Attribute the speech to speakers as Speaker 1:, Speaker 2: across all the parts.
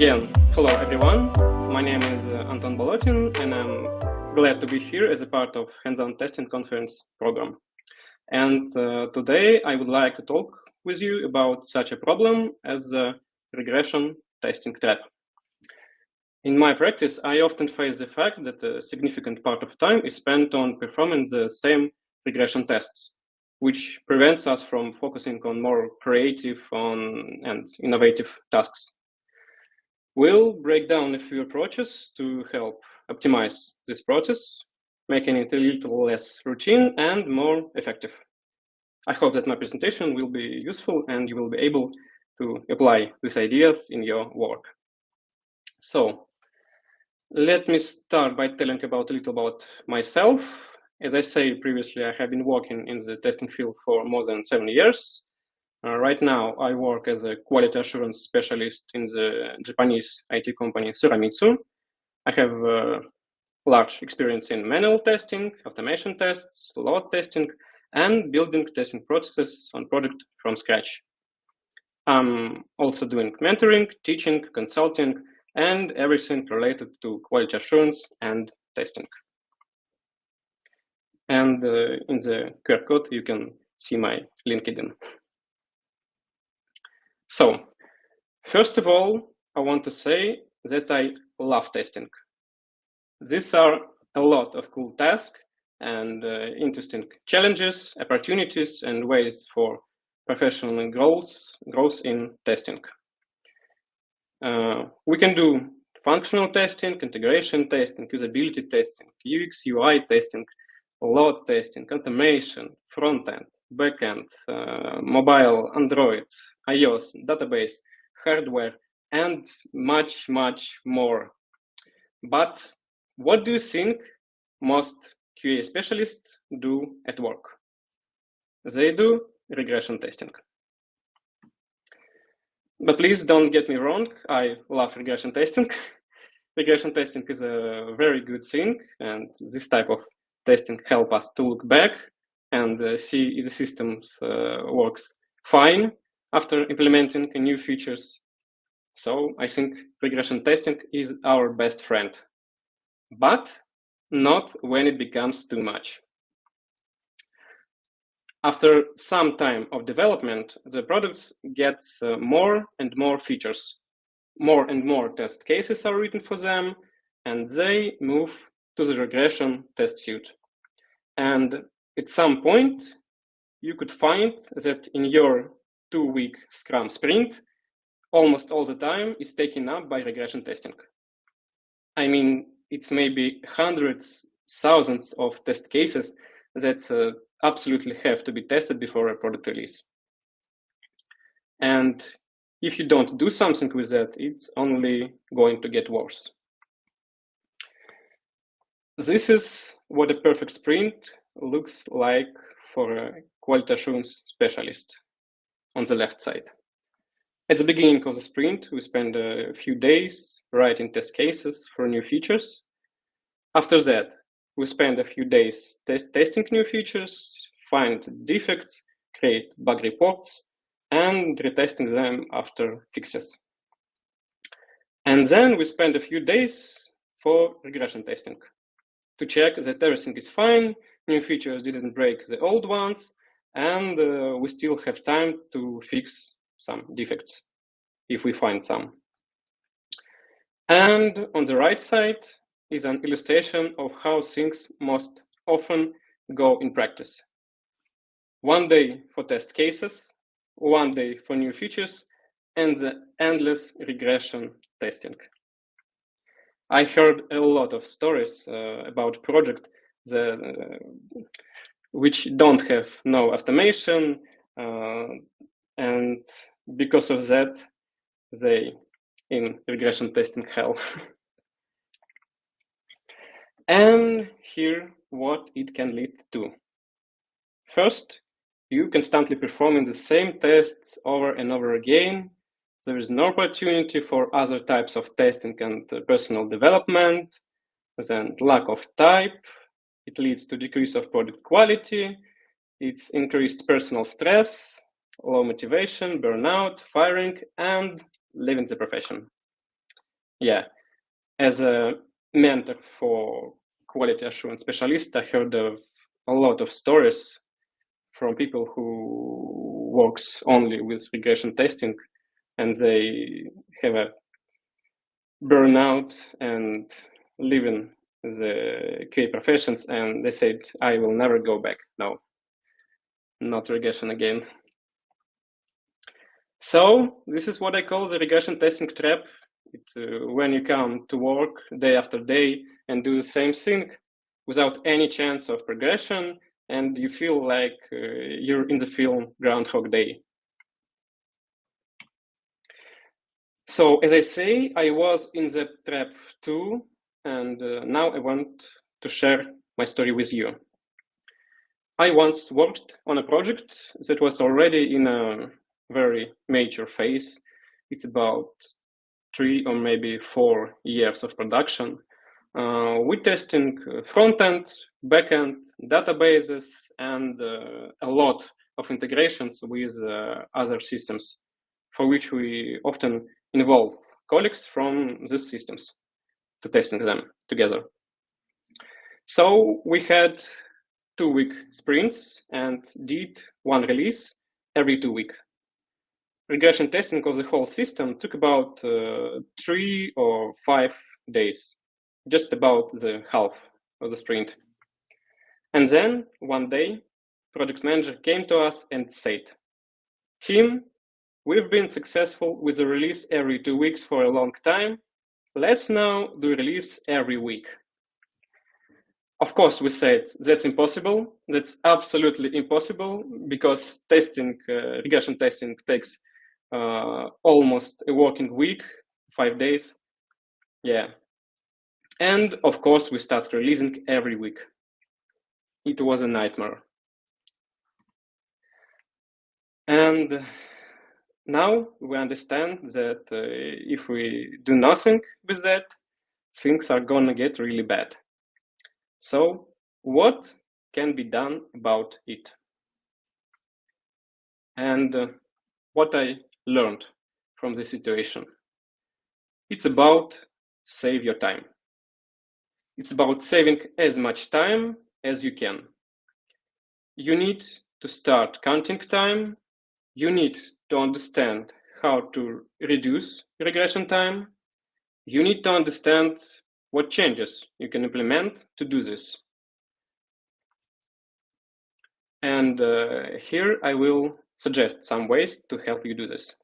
Speaker 1: again, hello everyone. My name is Anton Bolontin, and I'm glad to be here as a part of Hands-on Testing Conference program. And today I would like to talk with you about such a problem as the regression testing trap. In my practice, I often face the fact that a significant part of time is spent on performing the same regression tests, which prevents us from focusing on more creative and innovative tasks. We'll break down a few approaches to help optimize this process, making it a little less routine and more effective. I hope that my presentation will be useful and you will be able to apply these ideas in your work. So, let me start by telling a little about myself. As I said previously, I have been working in the testing field for more than 7 years. Right now, I work as a quality assurance specialist in the Japanese IT company Suramitsu. I have large experience in manual testing, automation tests, load testing, and building testing processes on project from scratch. I'm also doing mentoring, teaching, consulting, and everything related to quality assurance and testing. And in the QR code, you can see my LinkedIn. So, first of all, I want to say that I love testing. These are a lot of cool tasks and interesting challenges, opportunities, and ways for professional growth in testing. We can do functional testing, integration testing, usability testing, UX, UI testing, load testing, automation, front-end, back-end, mobile, Android, iOS, database, hardware, and much, much more. But what do you think most QA specialists do at work? They do regression testing. But please don't get me wrong, I love regression testing. Regression testing is a very good thing, and this type of testing helps us to look back and see if the system works fine after implementing new features. So I think regression testing is our best friend, but not when it becomes too much. After some time of development, the products get more and more features. More and more test cases are written for them, and they move to the regression test suite. And at some point, you could find that in your 2-week Scrum sprint, almost all the time is taken up by regression testing. I mean, it's maybe hundreds, thousands of test cases that absolutely have to be tested before a product release. And if you don't do something with that, it's only going to get worse. This is what a perfect sprint looks like for a quality assurance specialist on the left side. At the beginning of the sprint, we spend a few days writing test cases for new features. After that, we spend a few days testing new features, find defects, create bug reports, and retesting them after fixes. And then we spend a few days for regression testing to check that everything is fine, new features didn't break the old ones, and we still have time to fix some defects if we find some. And on the right side is an illustration of how things most often go in practice. 1 day for test cases, 1 day for new features, and the endless regression testing. I heard a lot of stories about projects which don't have no automation, and because of that, they in regression testing hell. And here what it can lead to. First, you constantly performing the same tests over and over again. There is no opportunity for other types of testing and personal development. Then lack of type. It leads to decrease of product quality. It's increased personal stress, low motivation, burnout, firing, and leaving the profession. Yeah, as a mentor for quality assurance specialists, I heard of a lot of stories from people who works only with regression testing, and they have a burnout and leaving the QA professions, and they said, I will never go back. No, not regression again. So this is what I call the regression testing trap. It's when you come to work day after day and do the same thing without any chance of progression, and you feel like you're in the film Groundhog Day. So as I say, I was in the trap too, and now I want to share my story with you. I once worked on a project that was already in a very mature phase. It's about 3 or maybe 4 years of production. We're testing front-end, back-end, databases, and a lot of integrations with other systems, for which we often involve colleagues from these systems to testing them together. So we had 2-week sprints and did one release every 2 weeks. Regression testing of the whole system took about 3 or 5 days, just about the half of the sprint. And then one day, project manager came to us and said, team, we've been successful with the release every 2 weeks for a long time. Let's now do release every week. Of course, we said that's impossible. That's absolutely impossible because testing, regression testing takes almost a working week, 5 days. Yeah. And of course, we start releasing every week. It was a nightmare. And now we understand that if we do nothing with that, things are gonna get really bad. So what can be done about it? And what I learned from this situation. It's about save your time. It's about saving as much time as you can. You need to start counting time. You need to understand how to reduce regression time. You need to understand what changes you can implement to do this. And here I will suggest some ways to help you do this.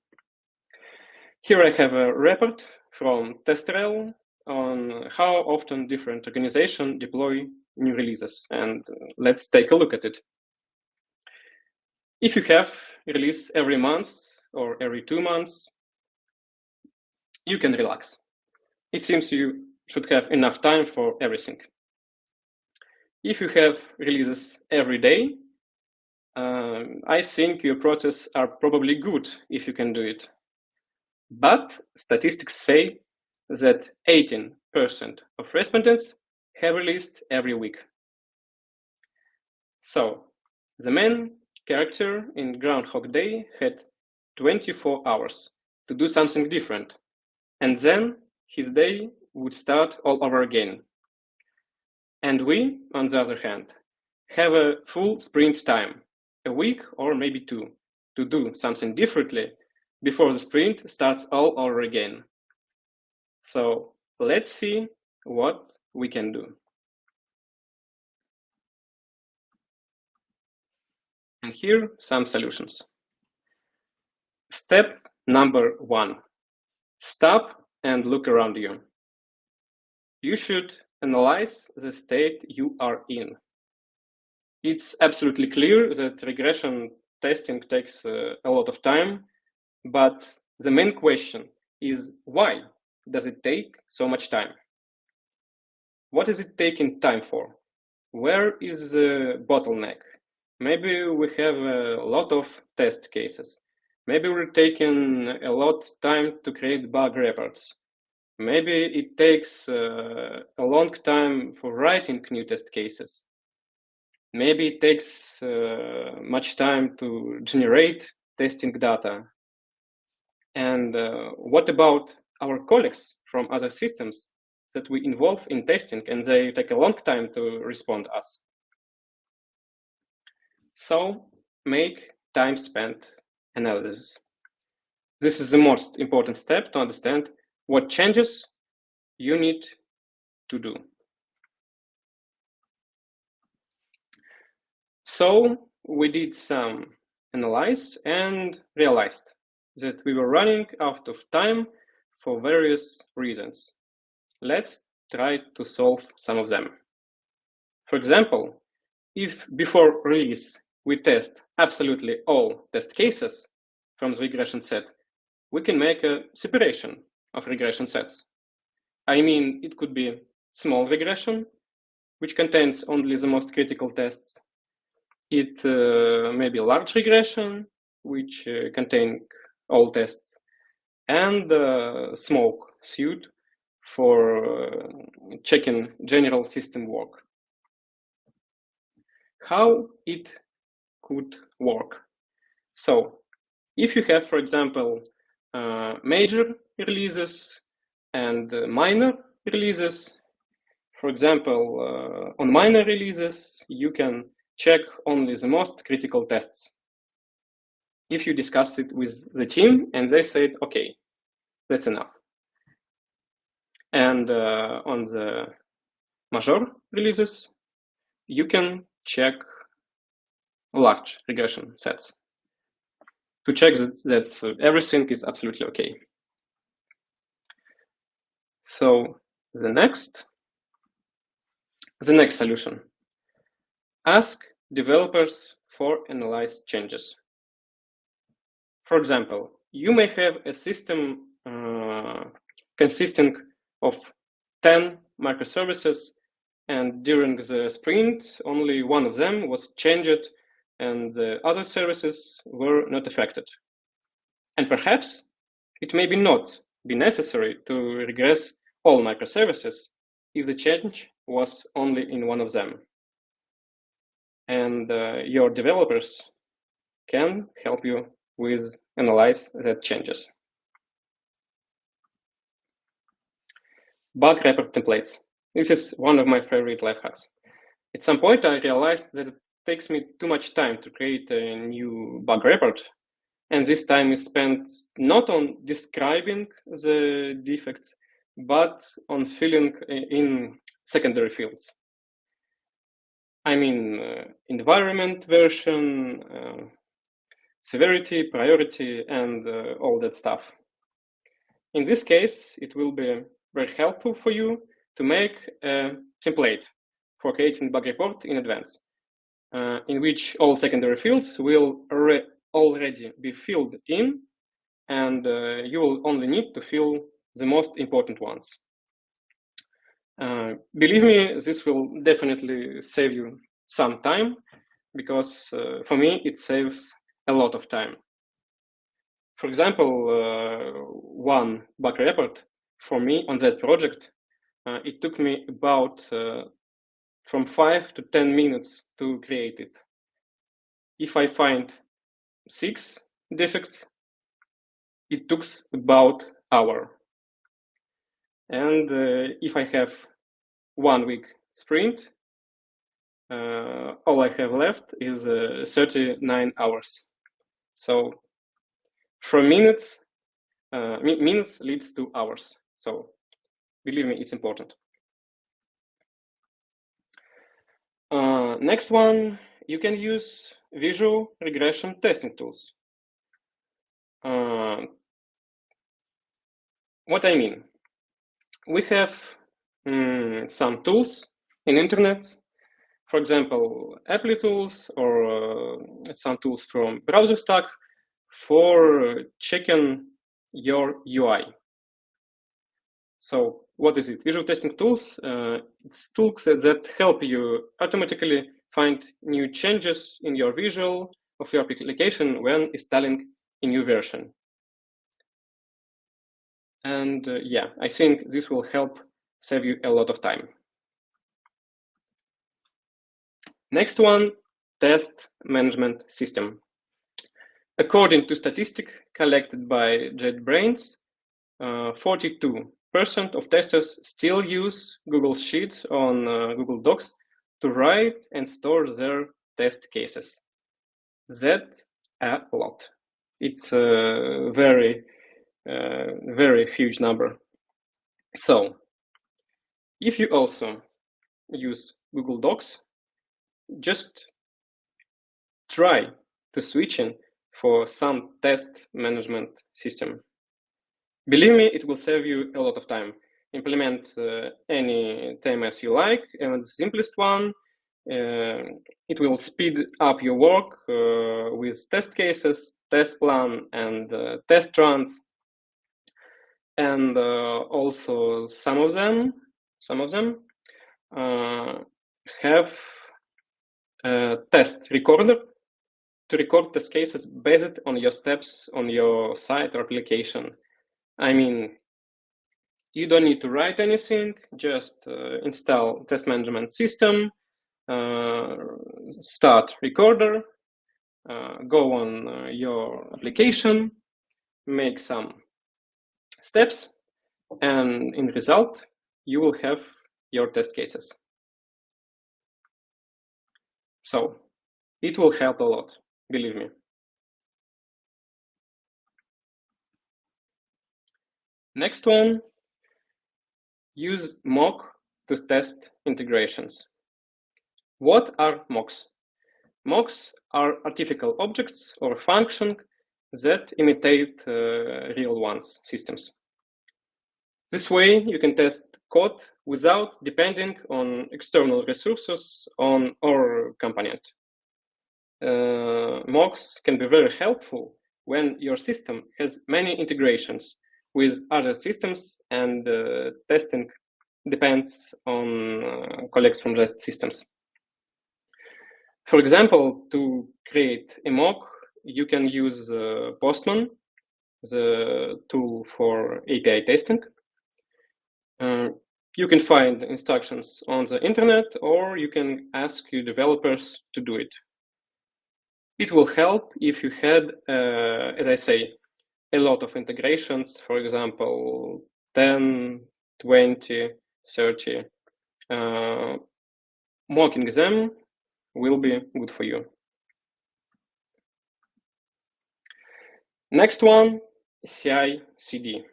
Speaker 1: Here I have a report from TestRel on how often different organizations deploy new releases, and let's take a look at it. If you have release every month or every 2 months, you can relax. It seems you should have enough time for everything. If you have releases every day, I think your processes are probably good if you can do it. But statistics say that 18% of respondents have released every week. So the main character in Groundhog Day had 24 hours to do something different, and then his day would start all over again. And we, on the other hand, have a full sprint time, a week or maybe 2, to do something differently before the sprint starts all over again. So let's see what we can do. And here some solutions. Step number 1, stop and look around you. You should analyze the state you are in. It's absolutely clear that regression testing takes a lot of time, but the main question is why does it take so much time? What is it taking time for? Where is the bottleneck? Maybe we have a lot of test cases. Maybe we're taking a lot of time to create bug reports. Maybe it takes a long time for writing new test cases. Maybe it takes much time to generate testing data. And what about our colleagues from other systems that we involve in testing, and they take a long time to respond to us. So make time spent analysis. This is the most important step to understand what changes you need to do. So we did some analysis and realized that we were running out of time for various reasons. Let's try to solve some of them. For example, if before release we test absolutely all test cases from the regression set, we can make a separation of regression sets. I mean, it could be small regression, which contains only the most critical tests. It may be large regression, which contain all tests, and smoke suite for checking general system work. How it could work? So, if you have, for example, major releases and minor releases, for example, on minor releases, you can check only the most critical tests. If you discuss it with the team and they said, okay, that's enough. And on the major releases, you can check large regression sets to check that everything is absolutely okay. So the next solution. Ask developers for analyzed changes. For example, you may have a system consisting of 10 microservices, and during the sprint, only one of them was changed and the other services were not affected. And perhaps it may not be necessary to regress all microservices if the change was only in one of them. And your developers can help you with analyze that changes. Bug report templates. This is one of my favorite life hacks. At some point, I realized that it takes me too much time to create a new bug report. And this time is spent not on describing the defects, but on filling in secondary fields. I mean, environment version, severity, priority, and all that stuff. In this case, it will be very helpful for you to make a template for creating bug report in advance, in which all secondary fields will already be filled in, and you will only need to fill the most important ones. Believe me, this will definitely save you some time, because for me, it saves a lot of time. For example, one bug report for me on that project, it took me about from 5 to 10 minutes to create it. If I find 6 defects, it took about an hour. And if I have 1 week sprint, all I have left is 39 hours. So from minutes, minutes leads to hours. So believe me, it's important. Next one, you can use visual regression testing tools. What I mean, we have some tools in internet, for example, Apply tools or some tools from browser stack for checking your UI. So what is it? Visual testing tools, it's tools that help you automatically find new changes in your visual of your application when installing a new version. And yeah, I think this will help save you a lot of time. Next one, test management system. According to statistics collected by JetBrains, 42% of testers still use Google Sheets on Google Docs to write and store their test cases. That's a lot. It's a very huge number. So, if you also use Google Docs, just try to switch in for some test management system. Believe me, it will save you a lot of time. Implement any TMS you like, and the simplest one. It will speed up your work with test cases, test plan, and test runs. And also some of them have a test recorder to record test cases based on your steps on your site or application. I mean, you don't need to write anything, just install test management system, start recorder, go on your application, make some steps, and in result, you will have your test cases. So it will help a lot, believe me. Next one, use mock to test integrations. What are mocks? Mocks are artificial objects or functions that imitate real ones, systems. This way, you can test code without depending on external resources or component. Mocks can be very helpful when your system has many integrations with other systems and testing depends on colleagues from those systems. For example, to create a mock, you can use Postman, the tool for API testing. You can find instructions on the internet, or you can ask your developers to do it. It will help if you had, as I say, a lot of integrations, for example, 10, 20, 30. Mocking them will be good for you. Next one, CI/CD.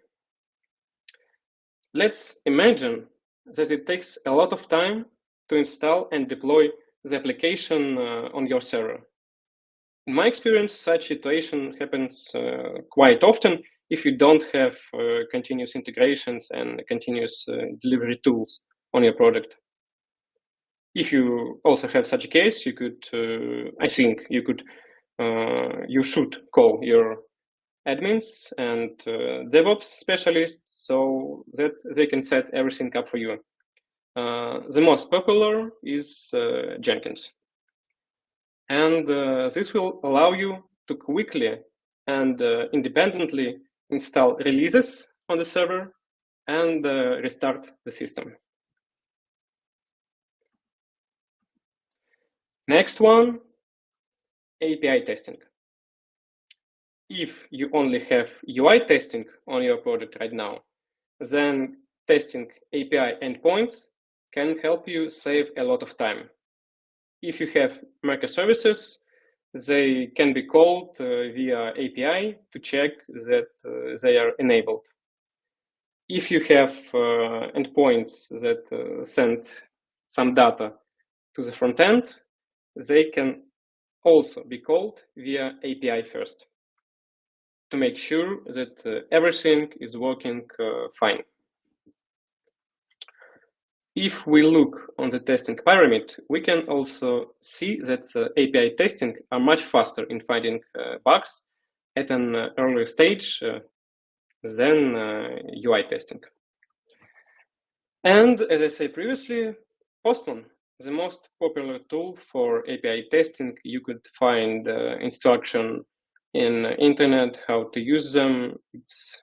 Speaker 1: Let's imagine that it takes a lot of time to install and deploy the application on your server. In my experience, such situation happens quite often if you don't have continuous integrations and continuous delivery tools on your project. If you also have such a case, you could, I think you could, you should call your admins and DevOps specialists so that they can set everything up for you. The most popular is Jenkins. And this will allow you to quickly and independently install releases on the server and restart the system. Next one, API testing. If you only have UI testing on your project right now, then testing API endpoints can help you save a lot of time. If you have microservices, they can be called via API to check that they are enabled. If you have endpoints that send some data to the front end, they can also be called via API first to make sure that everything is working fine. If we look on the testing pyramid, we can also see that API testing are much faster in finding bugs at an earlier stage than UI testing. And as I said previously, Postman, the most popular tool for API testing. You could find instruction in internet how to use them. It's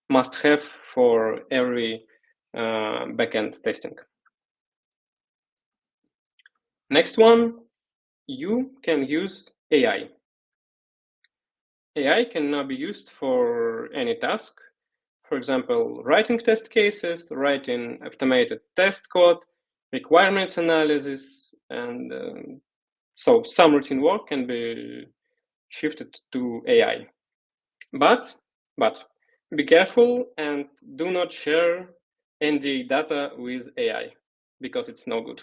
Speaker 1: must-have for every backend testing. Next one, you can use AI. AI can now be used for any task. for example, writing test cases, writing automated test code, requirements analysis, and so some routine work can be shifted to AI. But be careful and do not share NDA data with AI because it's no good.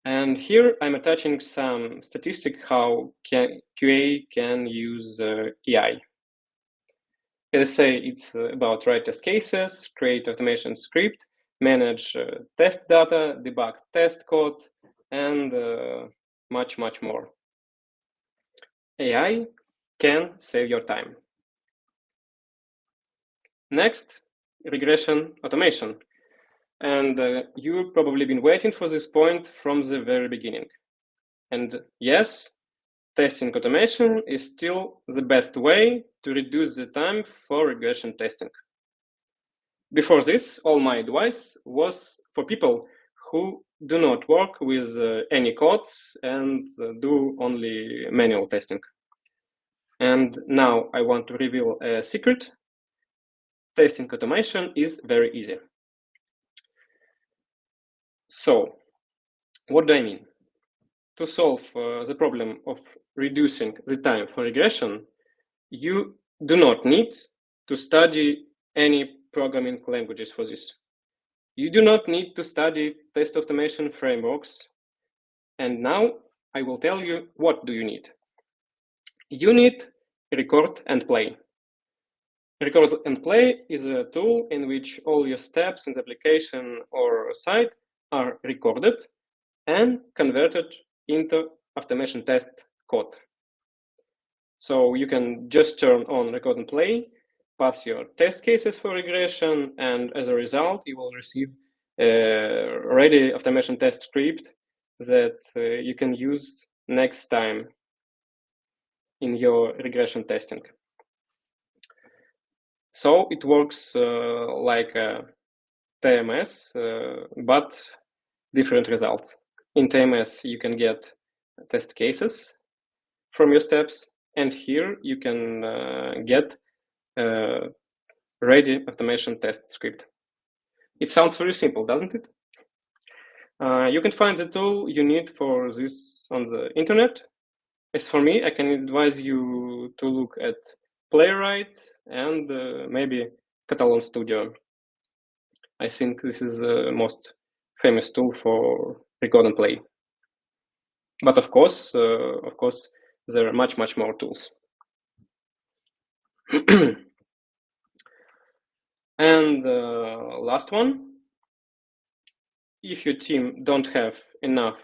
Speaker 1: And here I'm attaching some statistic how QA can use AI. Let's say it's about write test cases, create automation script, manage test data, debug test code, and much more. AI can save your time. Next, regression automation. And you've probably been waiting for this point from the very beginning. And yes, testing automation is still the best way to reduce the time for regression testing. Before this, all my advice was for people who do not work with any code and do only manual testing. And now I want to reveal a secret. Testing automation is very easy. So, what do I mean? To solve the problem of reducing the time for regression, you do not need to study any programming languages for this. You do not need to study test automation frameworks. And now I will tell you what do you need. You need record and play. Record and play is a tool in which all your steps in the application or site are recorded and converted into automation test code. So you can just turn on record and play, pass your test cases for regression, and as a result, you will receive a ready automation test script that you can use next time in your regression testing. So it works like a TMS, but different results. In TMS, you can get test cases from your steps, and here you can get a ready automation test script. It sounds very simple, doesn't it? You can find the tool you need for this on the internet. As for me, I can advise you to look at Playwright and maybe Catalan Studio. I think this is the most famous tool for record and play. But of course, there are much more tools. And last one, if your team don't have enough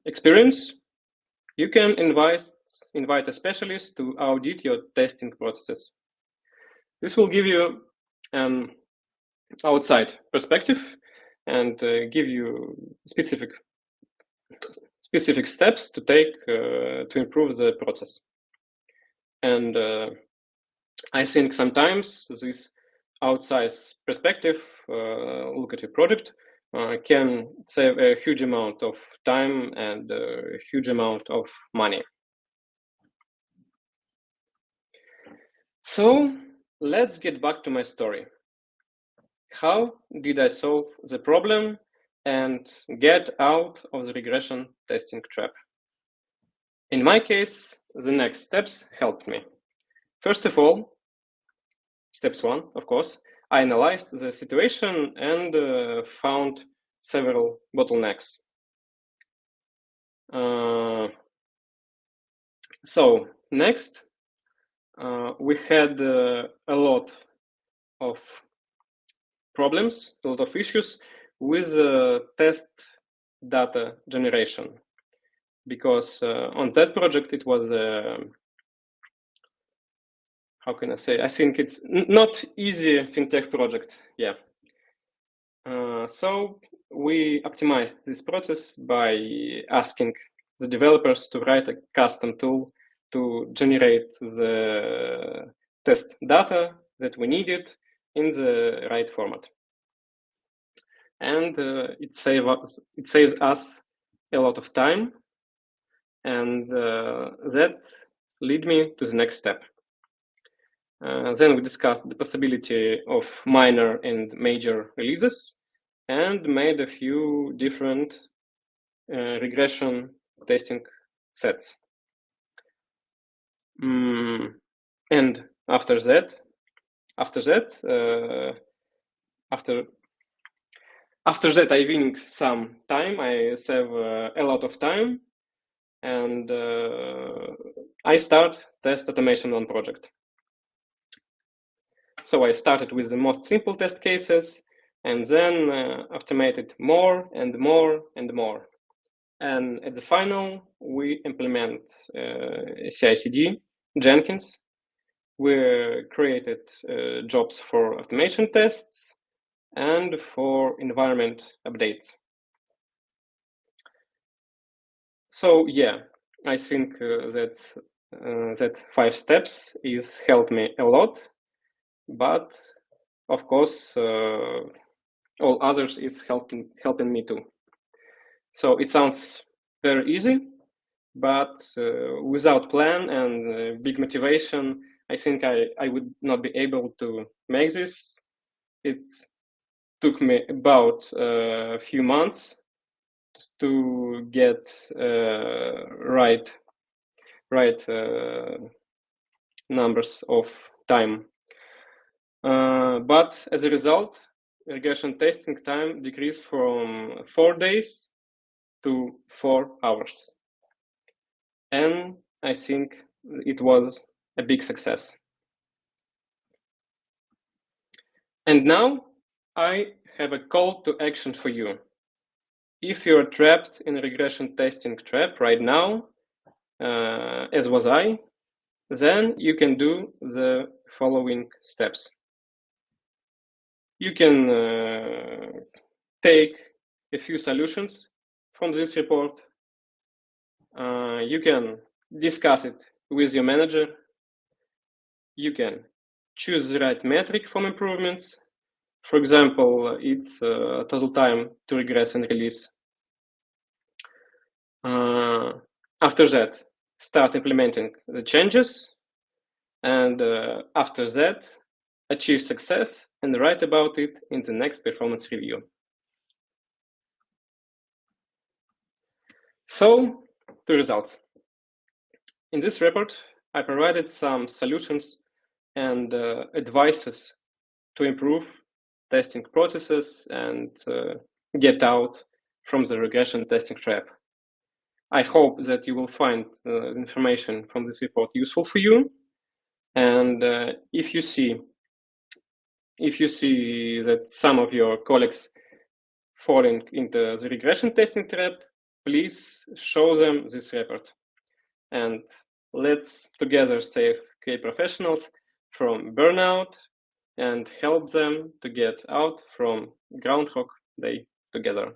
Speaker 1: experience, you can invite a specialist to audit your testing processes. This will give you an outside perspective and give you specific steps to take to improve the process. And I think sometimes this outside perspective, look at your project, can save a huge amount of time and a huge amount of money. So let's get back to my story. How did I solve the problem and get out of the regression testing trap? In my case, the next steps helped me. First of all, steps 1, of course, I analyzed the situation and found several bottlenecks. So next, we had a lot of problems, a lot of issues with test data generation, because on that project it was how can I say? I think it's not easy fintech project. Yeah. So we optimized this process by asking the developers to write a custom tool to generate the test data that we needed in the right format. And it saves us a lot of time, and that led me to the next step. Then we discussed the possibility of minor and major releases and made a few different regression testing sets. And after that, I winning some time. I save a lot of time, and I start test automation on project. So I started with the most simple test cases, and then automated more and more and more. And at the final, we implement CI/CD, Jenkins. We created jobs for automation tests and for environment updates. So yeah, I think that 5 steps is helped me a lot, but of course all others is helping me too. So it sounds very easy, but without plan and big motivation, I think I would not be able to make this. It took me about a few months to get right numbers of time. But as a result, regression testing time decreased from 4 days to 4 hours. And I think it was a big success. And now I have a call to action for you. If you're trapped in a regression testing trap right now, as was I, then you can do the following steps. You can take a few solutions from this report. You can discuss it with your manager. You can choose the right metric for improvements. For example, it's total time to regress and release. After that, start implementing the changes. And after that, achieve success and write about it in the next performance review. So, the results. In this report, I provided some solutions and advices to improve testing processes and get out from the regression testing trap. I hope that you will find information from this report useful for you. And if you see that some of your colleagues falling into the regression testing trap, please show them this report. And let's together save QA professionals from burnout and help them to get out from Groundhog Day together.